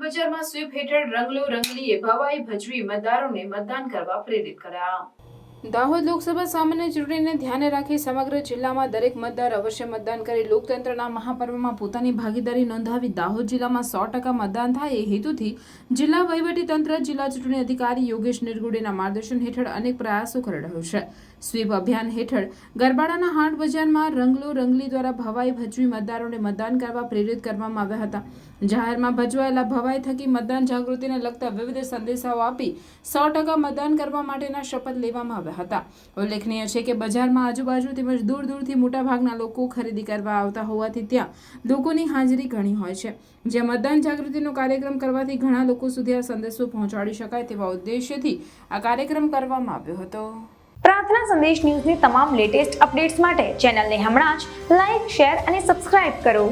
બજારમાં સ્વીપ હેઠળ રંગલો રંગલીએ ભવાઈ ભજવી મતદારોને મતદાન કરવા પ્રેરિત કર્યા। દાહોદ લોકસભા સામાન્ય ચૂંટણીને ધ્યાને રાખી સમગ્ર જિલ્લામાં દરેક મતદાર અવશ્ય મતદાન કરી લોકતંત્રના મહાપર્વમાં પોતાની ભાગીદારી નોંધાવી દાહોદ જિલ્લામાં 100% મતદાન થાય એ હેતુથી જિલ્લા વહીવટીતંત્ર જિલ્લા ચૂંટણી અધિકારી યોગેશ નિરગુડેના માર્ગદર્શન હેઠળ અનેક પ્રયાસો કરી રહ્યો છે। સ્વીપ અભિયાન હેઠળ ગરબાડાના હાટ બજારમાં રંગલો રંગલી દ્વારા ભવાઈ ભજવી મતદારોને મતદાન કરવા પ્રેરિત કરવામાં આવ્યા હતા। જાહેરમાં ભજવાયેલા ભવાઈ થકી મતદાન જાગૃતિને લગતા વિવિધ સંદેશાઓ આપી 100% મતદાન કરવા માટેના શપથ લેવામાં આવ્યા હતા। ઉલ્લેખનીય છે કે બજારમાં આજુબાજુ તેમજ દૂર દૂરથી મોટાભાગના લોકો ખરીદી કરવા આવતા હોવાથી ત્યાં લોકોની હાજરી ઘણી હોય છે, જ્યાં મતદાન જાગૃતિનો કાર્યક્રમ કરવાથી ઘણા લોકો સુધી આ સંદેશો પહોંચાડી શકાય તેવા ઉદ્દેશ્યથી આ કાર્યક્રમ કરવામાં આવ્યો હતો। પ્રાર્થના સંદેશ ન્યૂઝની તમામ લેટેસ્ટ અપડેટ્સ માટે ચેનલને હમણાં જ લાઈક, શેર અને સબસ્ક્રાઇબ કરો।